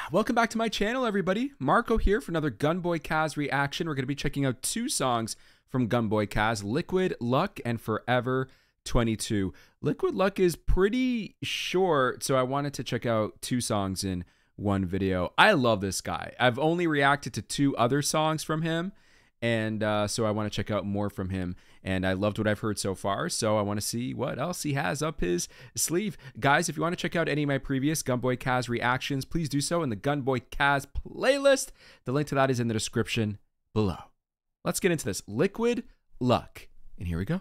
Welcome back to my channel, everybody. Marco here for another Gunboy Kaz reaction. We're going to be checking out two songs from Gunboy Kaz, Liquid Luck and Forever 22. Liquid Luck is pretty short, so I wanted to check out two songs in one video. I love this guy. I've only reacted to two other songs from him, and so I want to check out more from him. And I loved what I've heard so far, so I want to see what else he has up his sleeve. Guys, if you want to check out any of my previous Gunboy Kaz reactions, please do so in the Gunboy Kaz playlist. The link to that is in the description below. Let's get into this. Liquid Luck. And here we go.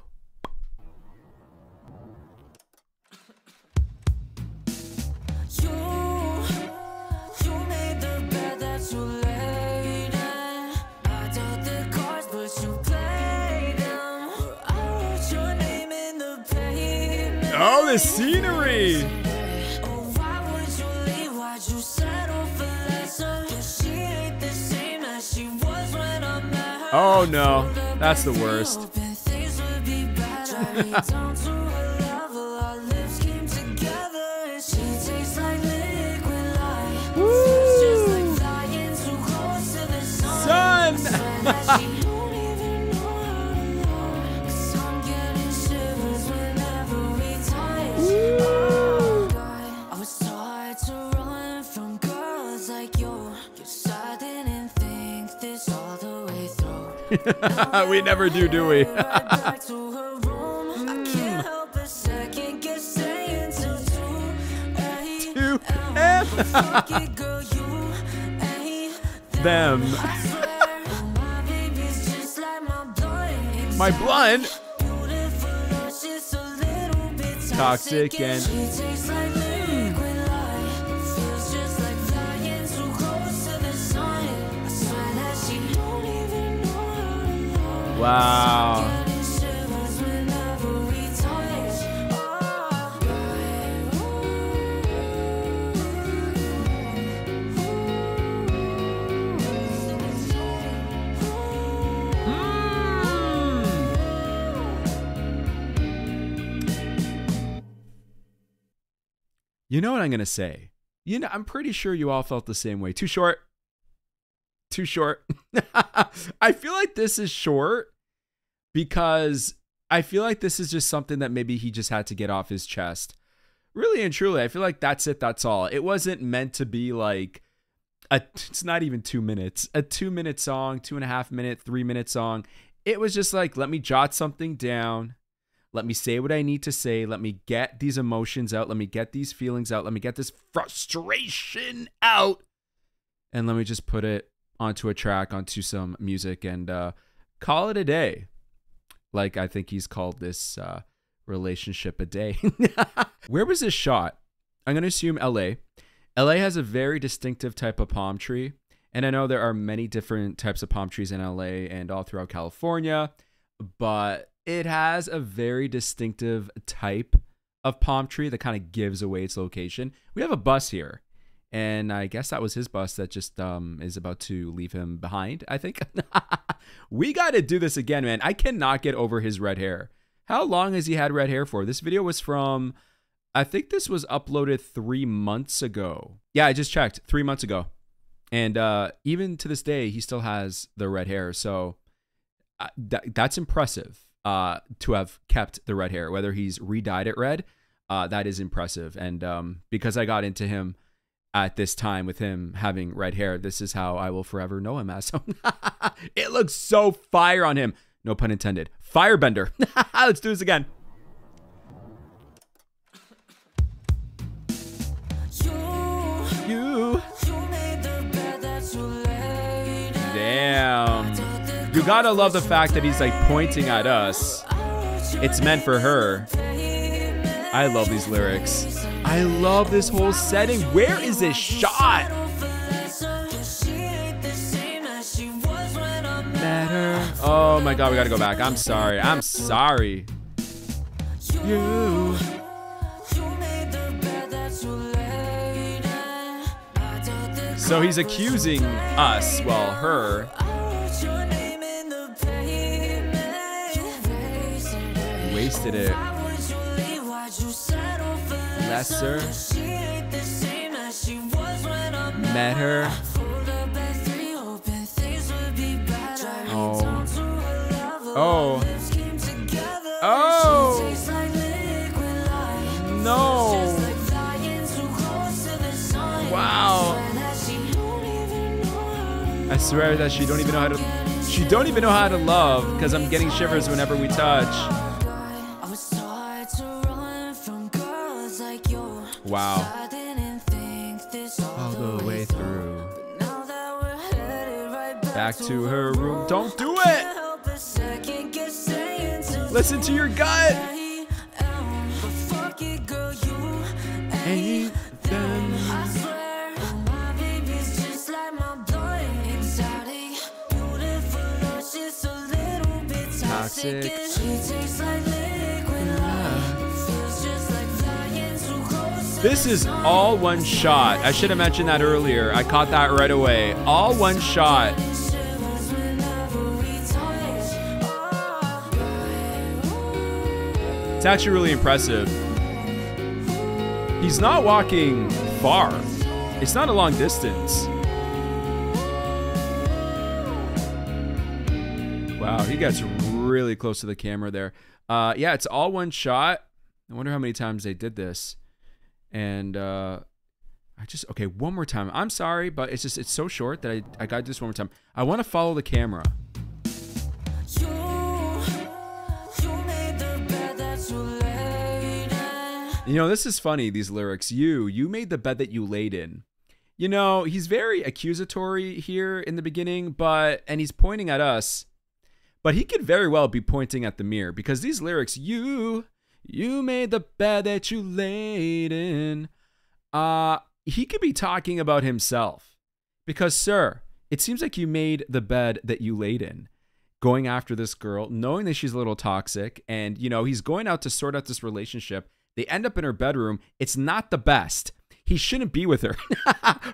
Oh, the scenery! Oh no, that's the worst. Woo! Son! We never do we? Them. My blunt. Toxic and wow. You know what I'm going to say? You know, I'm pretty sure you all felt the same way. Too short. Too short. I feel like this is short because I feel like this is just something that maybe he just had to get off his chest. Really and truly, I feel like that's it. That's all. It wasn't meant to be like it's not even 2 minutes, a 2-minute song, 2.5 minute, 3-minute song. It was just like, let me jot something down. Let me say what I need to say. Let me get these emotions out. Let me get these feelings out. Let me get this frustration out. And let me just put it onto a track, onto some music, and call it a day. Like I think he's called this relationship a day. Where was this shot? I'm going to assume LA. LA has a very distinctive type of palm tree. And I know there are many different types of palm trees in LA and all throughout California, but it has a very distinctive type of palm tree that kind of gives away its location. We have a bus here. And I guess that was his bus that just is about to leave him behind, I think. We got to do this again, man. I cannot get over his red hair. How long has he had red hair for? This video was from, I think this was uploaded 3 months ago. Yeah, I just checked 3 months ago. And even to this day, he still has the red hair. So that's impressive to have kept the red hair. Whether he's re-dyed it red, that is impressive. And because I got into him at this time with him having red hair, this is how I will forever know him as. It looks so fire on him. No pun intended. Firebender. Let's do this again. You. Damn. You gotta love the fact that he's like pointing at us. It's meant for her. I love these lyrics. I love this whole setting. Where is this shot? Better. Oh my God, we gotta go back. I'm sorry. I'm sorry. You. So he's accusing us, well, her. Wasted it. Lesser. met her. Oh. Oh. Oh. No. Wow. I swear that she don't even know how to love, because I'm getting shivers whenever we touch. Wow. All the way through. Back to her room. Don't do it. Listen to your gut. Ain't them. Toxic. This is all one shot. I should have mentioned that earlier. I caught that right away. All one shot. It's actually really impressive. He's not walking far. It's not a long distance. Wow, he gets really close to the camera there. Yeah, it's all one shot. I wonder how many times they did this. And okay, one more time. I'm sorry, but it's so short that I got to do this one more time. I want to follow the camera. You know, this is funny, these lyrics. You made the bed that you laid in. You know, he's very accusatory here in the beginning, and he's pointing at us, but he could very well be pointing at the mirror, because these lyrics, you made the bed that you laid in. He could be talking about himself, because, sir, it seems like you made the bed that you laid in, going after this girl, knowing that she's a little toxic, and, you know, he's going out to sort out this relationship. They end up in her bedroom. It's not the best. He shouldn't be with her,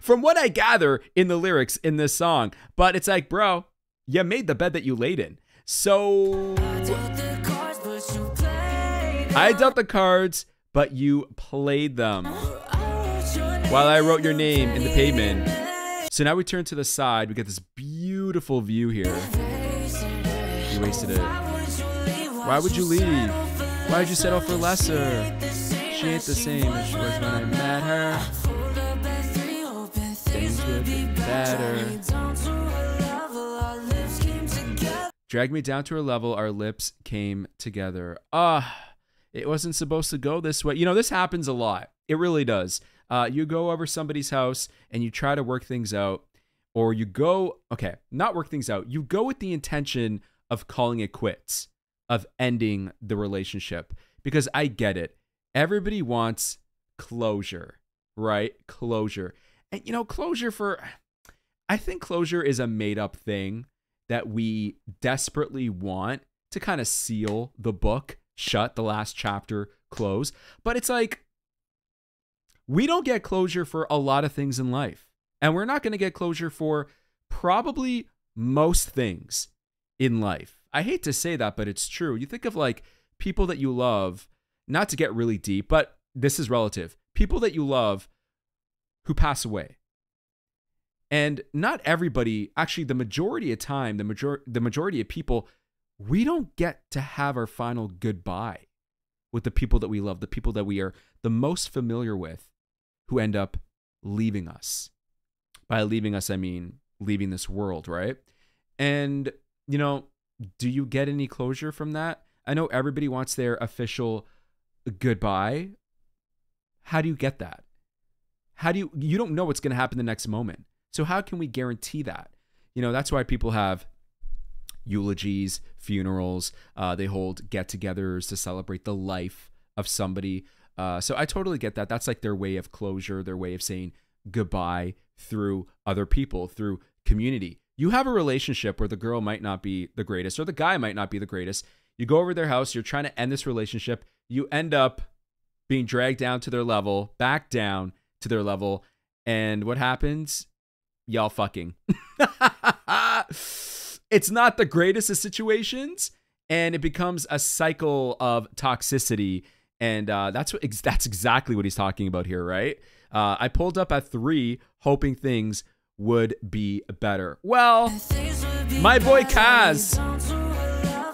from what I gather in the lyrics in this song. But it's like, bro, you made the bed that you laid in. So I dealt the cards, but you played them while I wrote your name in the pavement. So now we turn to the side. We get this beautiful view here. You wasted it. Why would you leave? Why'd you settle for lesser? She ain't the same as she was when I met her. Things would be better. Drag me down to her level, our lips came together. It wasn't supposed to go this way. You know, this happens a lot. It really does. You go over somebody's house and you try to work things out, or you go, okay, not work things out. You go with the intention of calling it quits, of ending the relationship, because I get it. Everybody wants closure, right? Closure. And, you know, I think closure is a made up thing that we desperately want to kind of seal the book shut, the last chapter close. But it's like, we don't get closure for a lot of things in life. And we're not going to get closure for probably most things in life. I hate to say that, but it's true. You think of like people that you love, not to get really deep, but this is relative. People that you love who pass away. And not everybody, actually the majority of time, the majority of people, we don't get to have our final goodbye with the people that we love, the people that we are the most familiar with, who end up leaving us. By leaving us, I mean leaving this world, right? And, you know, do you get any closure from that? I know everybody wants their official goodbye. How do you get that? You don't know what's going to happen the next moment. So how can we guarantee that? You know, that's why people have eulogies, funerals, they hold get-togethers to celebrate the life of somebody. So I totally get that. That's like their way of closure, their way of saying goodbye through other people, through community. You have a relationship where the girl might not be the greatest or the guy might not be the greatest. You go over to their house, you're trying to end this relationship. You end up being dragged down to their level, back down to their level. And what happens? Y'all fucking. It's not the greatest of situations, and it becomes a cycle of toxicity. And that's exactly what he's talking about here, right? I pulled up at 3, hoping things would be better. Well, my boy Kaz,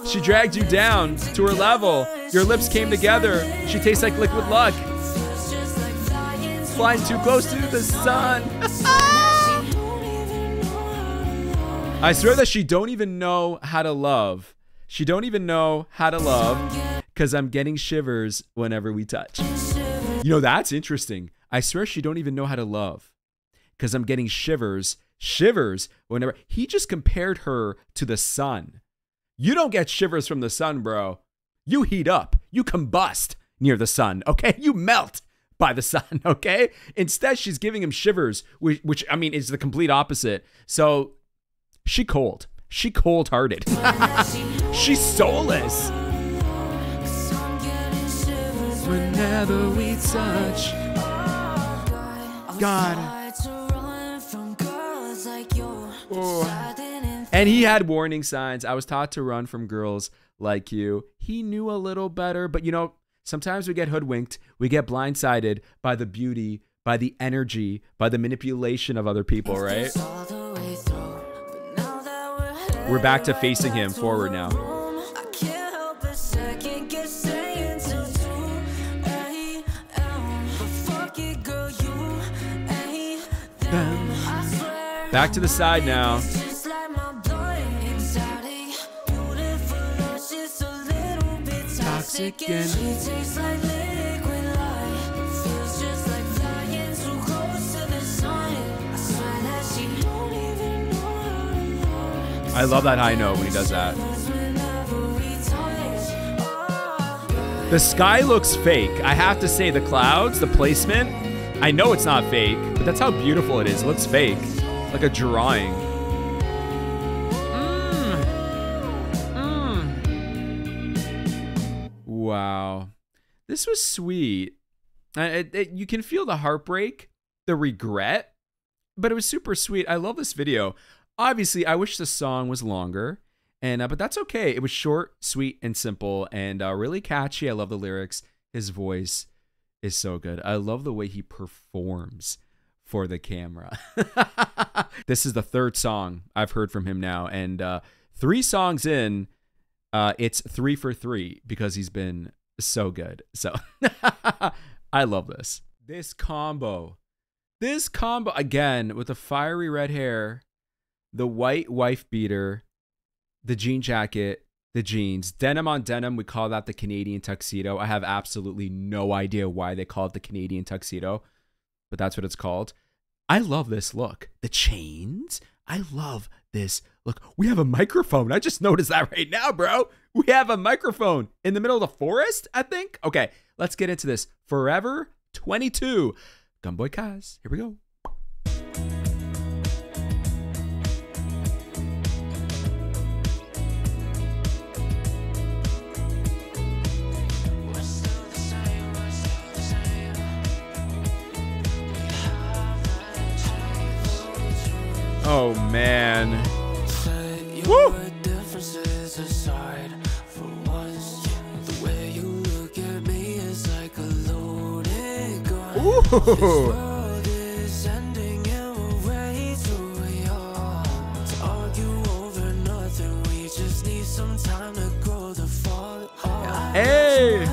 she dragged you down to her level. Your lips came together. She tastes like liquid luck. Flying too close to the sun. I swear that she don't even know how to love. She don't even know how to love because I'm getting shivers whenever we touch. You know, that's interesting. I swear she don't even know how to love because I'm getting shivers whenever. He just compared her to the sun. You don't get shivers from the sun, bro. You heat up. You combust near the sun, okay? You melt by the sun, okay? Instead, she's giving him shivers, which I mean, is the complete opposite. So she cold. She cold-hearted. She's soulless. Whenever we touch, God. Oh. And he had warning signs. I was taught to run from girls like you. He knew a little better, but you know, sometimes we get hoodwinked. We get blindsided by the beauty, by the energy, by the manipulation of other people, right? We're back to facing him forward now. Back to the side now. Toxic and I love that high note when he does that. The sky looks fake. I have to say, the clouds, the placement, I know it's not fake, but that's how beautiful it is. It looks fake, like a drawing. Wow. This was sweet. You can feel the heartbreak, the regret, but it was super sweet. I love this video. Obviously, I wish the song was longer, but that's okay. It was short, sweet, and simple, and really catchy. I love the lyrics. His voice is so good. I love the way he performs for the camera. This is the 3rd song I've heard from him now, and 3 songs in, it's 3 for 3 because he's been so good. So I love this. This combo again with the fiery red hair, the white wife beater, the jean jacket, the jeans, denim on denim. We call that the Canadian tuxedo. I have absolutely no idea why they call it the Canadian tuxedo, but that's what it's called. I love this look. The chains. I love this look. We have a microphone. I just noticed that right now, bro. We have a microphone in the middle of the forest, I think. Okay, let's get into this. Forever 22. Gunboy Kaz. Here we go. Oh man. Woo! Ooh. Hey.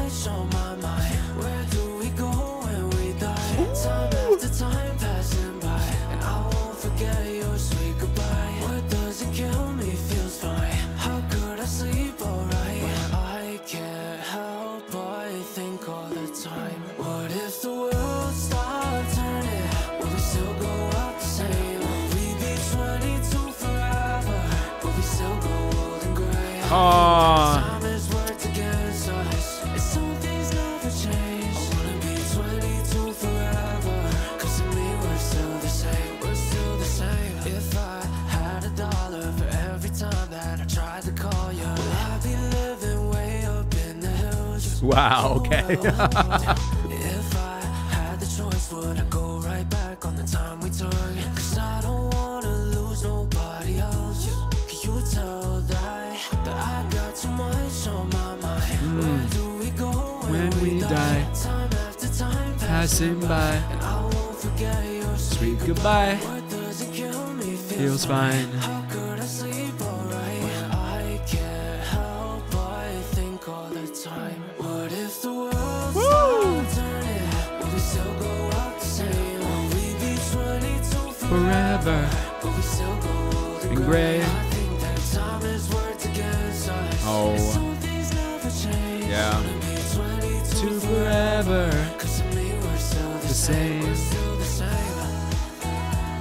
Wow, okay. If I had the choice, would I go right back on the time we took? 'Cause I don't wanna lose nobody else. Can you tell that I got too much on my mind? Where do we go when we die? Time after time passing by, and I won't get your Sweet goodbye. What doesn't kill me Feels fine. How could I sleep alright when I can't help but think all the time? What if the world stopped turning? Will we still go out the same? Will we be 22 Forever. Will we still go old and And gray? gray. I think that time has worked against us. Oh. Some things never change. Yeah. Wanna be 22 To forever. Cause to me we're still the same. We're still the same.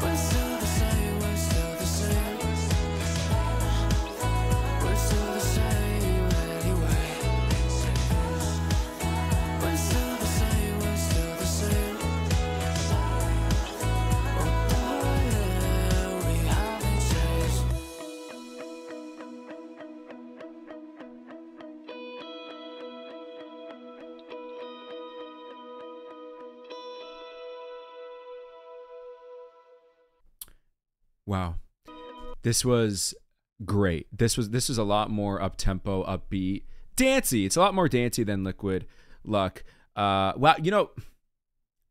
We're still the same. We're still the same. We're still the same anyway. We're still the same. We're still the same. Oh, darling, we haven't changed. Wow. This was great. This was a lot more up tempo, upbeat, dancey. It's a lot more dancey than Liquid Luck. Wow, you know,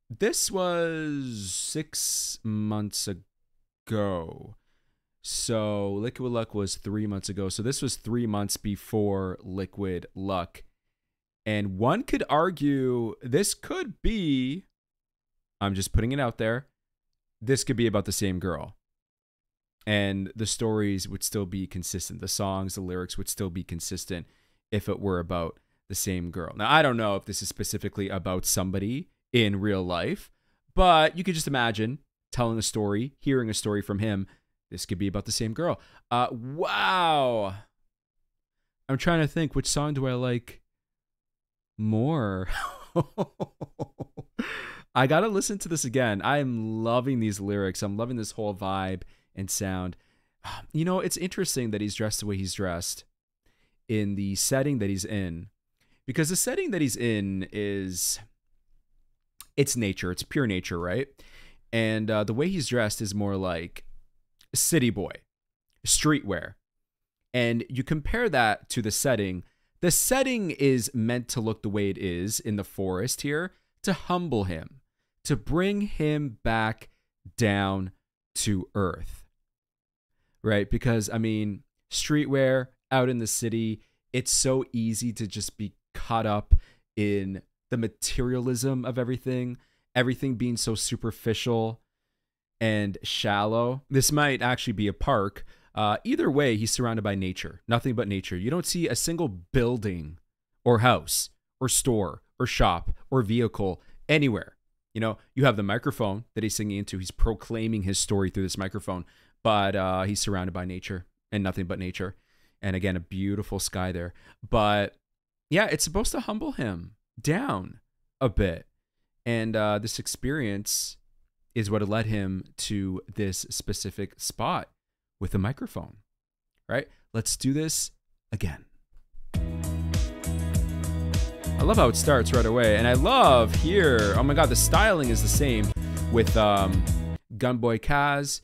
this was 6 months ago. So Liquid Luck was 3 months ago. So this was 3 months before Liquid Luck. And one could argue this could be, I'm just putting it out there, this could be about the same girl. And the stories would still be consistent. The songs, the lyrics would still be consistent if it were about the same girl. Now, I don't know if this is specifically about somebody in real life, but you could just imagine telling a story, hearing a story from him. This could be about the same girl. Wow. I'm trying to think, which song do I like more? I got to listen to this again. I am loving these lyrics. I'm loving this whole vibe and sound. You know, it's interesting that he's dressed the way he's dressed in the setting that he's in, because the setting that he's in is, it's nature. It's pure nature, right? And the way he's dressed is more like city boy, streetwear. And you compare that to the setting. The setting is meant to look the way it is in the forest here, to humble him, to bring him back down to earth. Right? Because, I mean, streetwear out in the city, it's so easy to just be caught up in the materialism of everything being so superficial and shallow. This might actually be a park. Either way, he's surrounded by nature, nothing but nature. You don't see a single building or house or store or shop or vehicle anywhere. You know, you have the microphone that he's singing into. He's proclaiming his story through this microphone, but he's surrounded by nature and nothing but nature. And again, a beautiful sky there. But yeah, it's supposed to humble him down a bit. And this experience is what led him to this specific spot with a microphone, right? Let's do this again. I love how it starts right away. And I love here, oh my God, the styling is the same with Gunboy Kaz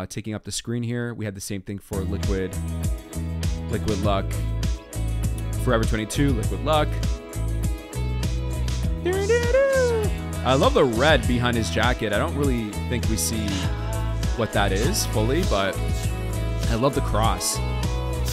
taking up the screen here. We had the same thing for Liquid Luck. Forever 22, Liquid Luck. I love the red behind his jacket. I don't really think we see what that is fully, but I love the cross.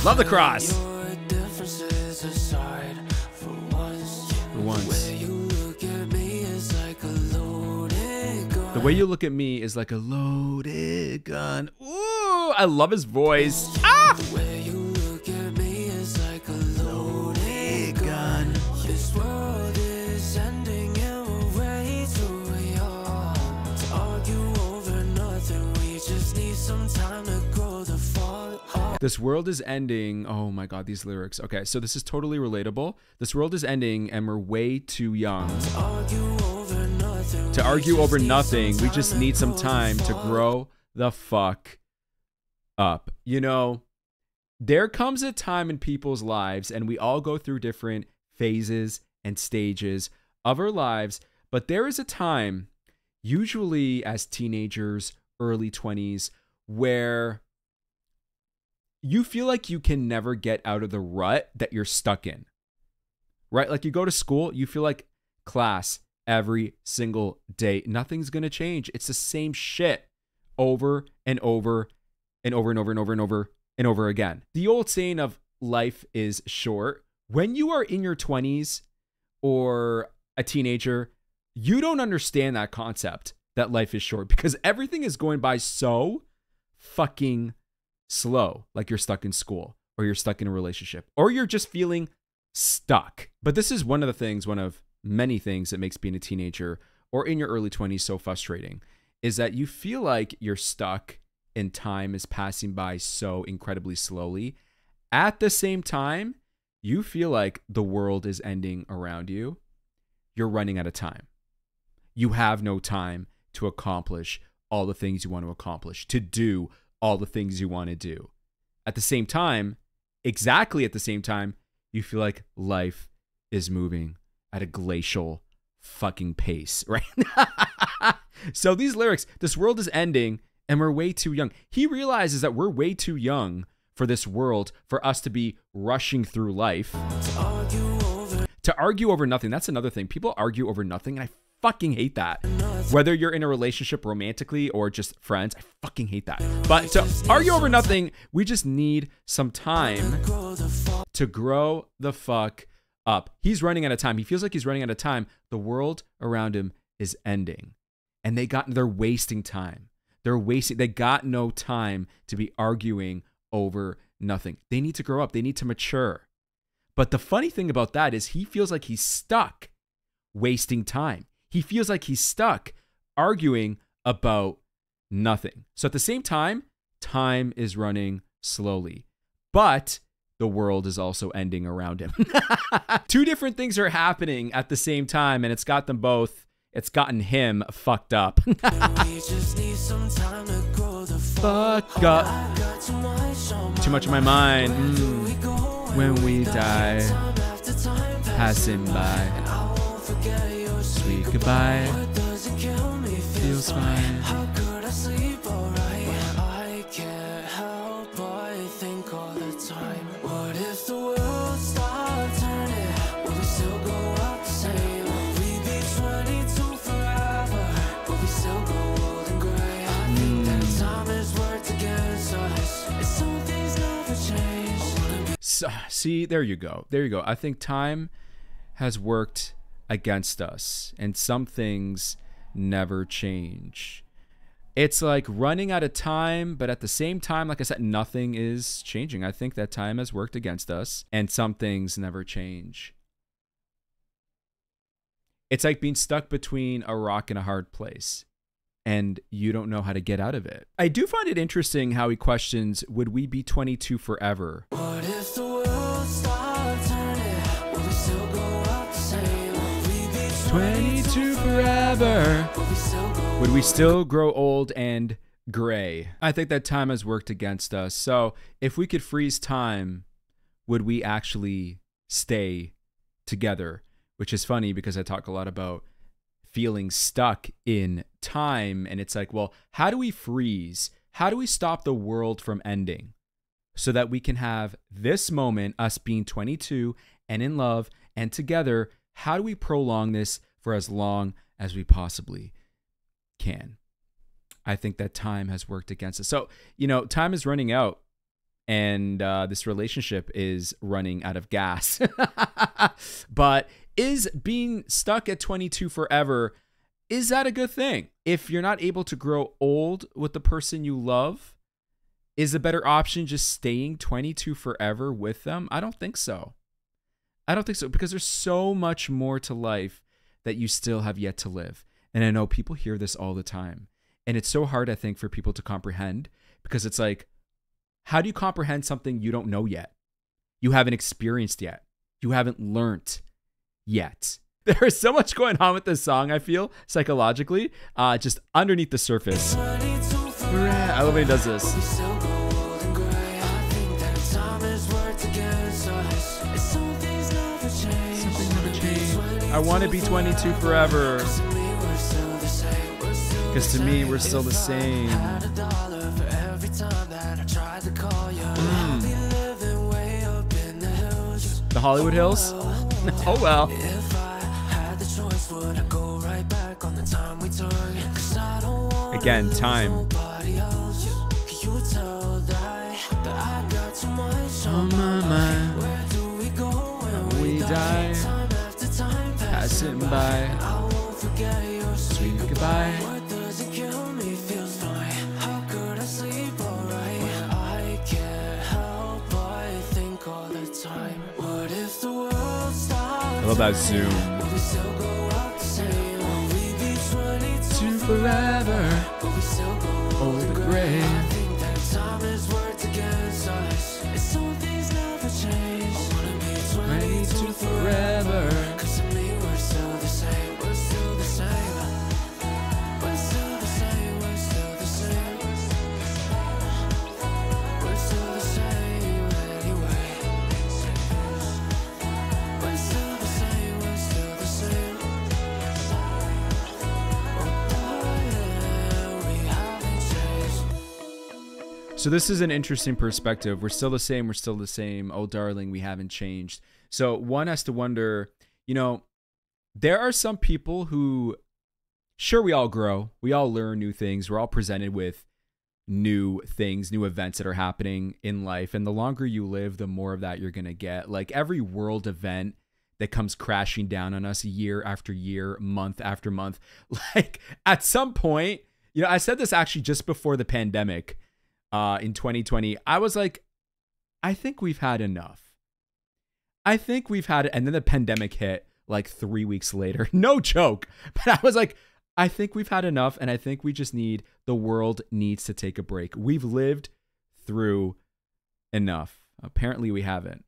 Love the cross. Your differences aside, for once, Once. the way you look at me is like a loaded gun. The way you look at me is like a loaded gun. Ooh, I love his voice. Ah! The way you look at me is like a loaded gun. This world is ending and we're way too young to argue over nothing. We just need some time to grow the fall apart. This world is ending. Oh my God, these lyrics. Okay, so this is totally relatable. This world is ending and we're way too young to argue over nothing. We just need some time to grow the fuck up. You know, there comes a time in people's lives, and we all go through different phases and stages of our lives, but there is a time, usually as teenagers, early 20s, where you feel like you can never get out of the rut that you're stuck in, right? Like you go to school, you feel like class every single day. Nothing's going to change. It's the same shit over and over and over and over and over and over and over again. The old saying of life is short. When you are in your 20s or a teenager, you don't understand that concept that life is short because everything is going by so fucking slow. Like you're stuck in school or you're stuck in a relationship or you're just feeling stuck. But this is one of many things that makes being a teenager or in your early 20s so frustrating, is that you feel like you're stuck and time is passing by so incredibly slowly. At the same time, you feel like the world is ending around you. You're running out of time. You have no time to accomplish all the things you want to accomplish, to do all the things you want to do. At the same time, exactly at the same time, you feel like life is moving at a glacial fucking pace, right? So these lyrics, this world is ending and we're way too young. He realizes that we're way too young for this world, for us to be rushing through life. To argue over nothing. That's another thing. People argue over nothing, and I fucking hate that. Whether you're in a relationship romantically or just friends, I fucking hate that. But to argue over nothing, we just need some time to grow the fuck up. He's running out of time. He feels like he's running out of time. The world around him is ending. And they're wasting time. They got no time to be arguing over nothing. They need to grow up. They need to mature. But the funny thing about that is he feels like he's stuck wasting time. He feels like he's stuck arguing about nothing. So at the same time, time is running slowly, but the world is also ending around him. Two different things are happening at the same time, and it's gotten him fucked up. Fuck up. Too much of my mind. When we die, passing by. Sweet goodbye. Feels fine. How could I sleep alright? I can't help but think all the time. What if the world stopped turning? Will we still go up the same? We be 22 forever, but we still go old and gray. I think that time has worked against us, and some things never change. So, see, there you go. I think time has worked against us, and some things never change. It's like running out of time, but at the same time, like I said, nothing is changing. I think that time has worked against us, and some things never change. It's like being stuck between a rock and a hard place, and you don't know how to get out of it. I do find it interesting how he questions, would we be 22 forever? What if the world stopped turning? Will we still go up the same? 22 forever. Would we still grow old and gray? I think that time has worked against us. So if we could freeze time, would we actually stay together? Which is funny because I talk a lot about feeling stuck in time. And it's like, well, how do we freeze? How do we stop the world from ending so that we can have this moment, us being 22 and in love and together? How do we prolong this for as long as we possibly can? I think that time has worked against us. So, time is running out, and this relationship is running out of gas. But is being stuck at 22 forever, is that a good thing? If you're not able to grow old with the person you love, is a better option just staying 22 forever with them? I don't think so. Because there's so much more to life that you still have yet to live. And I know people hear this all the time. And it's so hard, I think, for people to comprehend, because it's like, how do you comprehend something you don't know yet? You haven't experienced yet. You haven't learnt yet. There is so much going on with this song, I feel, psychologically, just underneath the surface. I love when he does this. I want to be 22 forever, because to me, we're still the same. The Hollywood Hills? Oh well. time we took. 'Cause I don't wanna Again, lose time. nobody else. Can you tell that I got too much on my mind? Where do we go when we die? Time after time passing by. I won't forget your sweet goodbye. What doesn't kill me feels fine. How could I sleep alright when I can't help but think all the time? What if the world stopped? I love that zoom. Will we still go out the same? Will we be 22 Forever. Will we still go Over the grave. I think that time has worked against us. It's some things never change. I wanna be 22 forever. 'Cause to me we're still the same. We're still the same. We're still the same. We're still the same. We're still the same anyway. We're still the same. We're still the same. Oh, darling, we haven't changed. So this is an interesting perspective. We're still the same. We're still the same. Oh, darling, we haven't changed. So one has to wonder, there are some people who, sure, we all grow. We all learn new things. We're all presented with new things, new events that are happening in life. And the longer you live, the more of that you're going to get. Like every world event that comes crashing down on us year after year, month after month. Like at some point, I said this actually just before the pandemic in 2020. I was like, I think we've had enough. I think we've had it. And then the pandemic hit like 3 weeks later. No joke. But I was like, I think we've had enough. And I think the world needs to take a break. We've lived through enough. Apparently we haven't.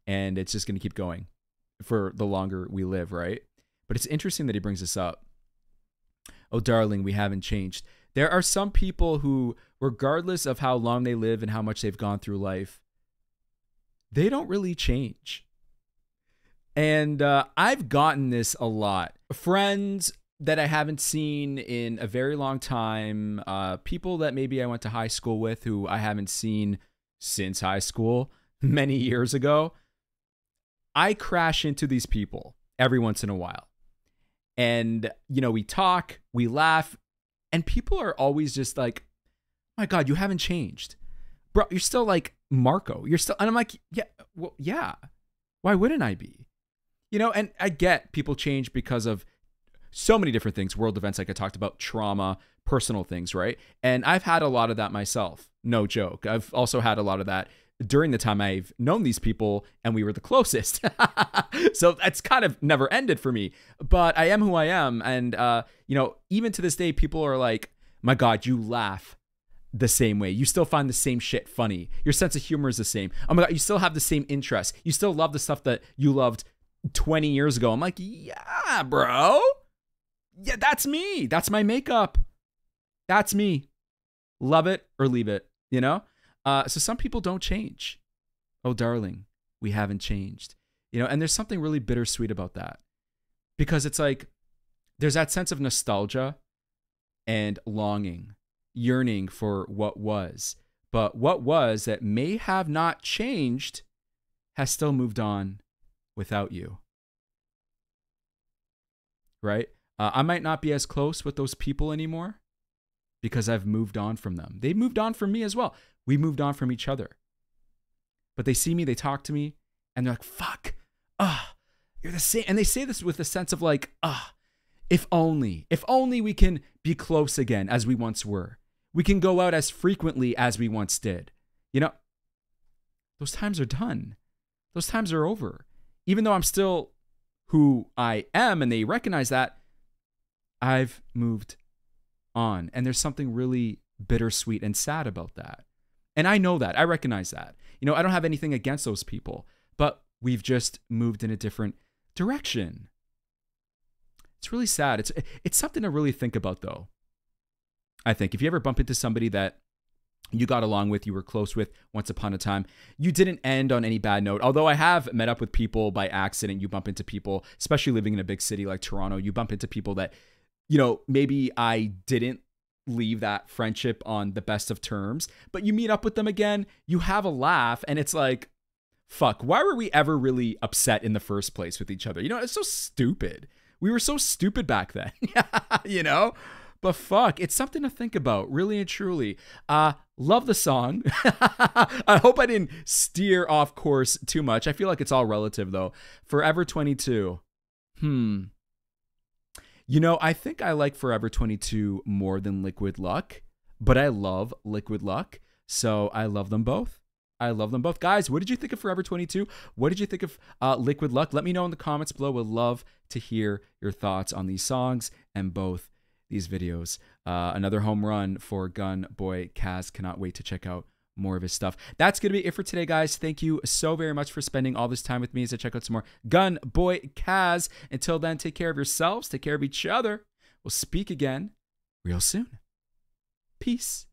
And it's just going to keep going for the longer we live, right? But it's interesting that he brings this up. Oh, darling, we haven't changed. There are some people who, regardless of how long they live and how much they've gone through life, they don't really change. And I've gotten this a lot. Friends that I haven't seen in a very long time, people that maybe I went to high school with who I haven't seen since high school many years ago. I crash into these people every once in a while. And, we talk, we laugh, and people are always just like, my God, you haven't changed. Bro, you're still like Marco. You're still, and I'm like, yeah, well, yeah. Why wouldn't I be? And I get people change because of so many different things, world events, like I talked about, trauma, personal things, right? And I've had a lot of that myself. No joke. I've also had a lot of that during the time I've known these people and we were the closest. So that's kind of never ended for me, but I am who I am. And, even to this day, people are like, my God, you laugh the same way. You still find the same shit funny. Your sense of humor is the same. Oh my God, you still have the same interests. You still love the stuff that you loved 20 years ago. I'm like, yeah, bro. Yeah, that's me. That's my makeup. That's me. Love it or leave it, So some people don't change. Oh, darling, we haven't changed. And there's something really bittersweet about that. Because it's like, there's that sense of nostalgia and longing, yearning for what was. But what was that may have not changed has still moved on without you. Right? I might not be as close with those people anymore because I've moved on from them. They moved on from me as well. We moved on from each other. But they see me, they talk to me, and they're like, fuck, you're the same. And they say this with a sense of like, if only we can be close again as we once were. We can go out as frequently as we once did. Those times are done. Those times are over. Even though I'm still who I am and they recognize that, I've moved on. And there's something really bittersweet and sad about that. And I know that. I recognize that. I don't have anything against those people, but we've just moved in a different direction. It's really sad. It's something to really think about, though. I think if you ever bump into somebody that you got along with, you were close with once upon a time, you didn't end on any bad note. Although I have met up with people by accident. You bump into people, especially living in a big city like Toronto, you bump into people that, maybe I didn't leave that friendship on the best of terms, but you meet up with them again, you have a laugh, and it's like, fuck, why were we ever really upset in the first place with each other? It's so stupid. We were so stupid back then, you know? But fuck, it's something to think about, really and truly. Love the song. I hope I didn't steer off course too much. I feel like it's all relative, though. Forever 22. You know, I think I like Forever 22 more than Liquid Luck, but I love Liquid Luck, so I love them both. I love them both. Guys, what did you think of Forever 22? What did you think of Liquid Luck? Let me know in the comments below. Would love to hear your thoughts on these songs and both these videos. Another home run for Gun Boy Kaz. Cannot wait to check out more of his stuff. That's going to be it for today, guys. Thank you so very much for spending all this time with me as I check out some more Gun Boy Kaz. Until then, take care of yourselves. Take care of each other. We'll speak again real soon. Peace.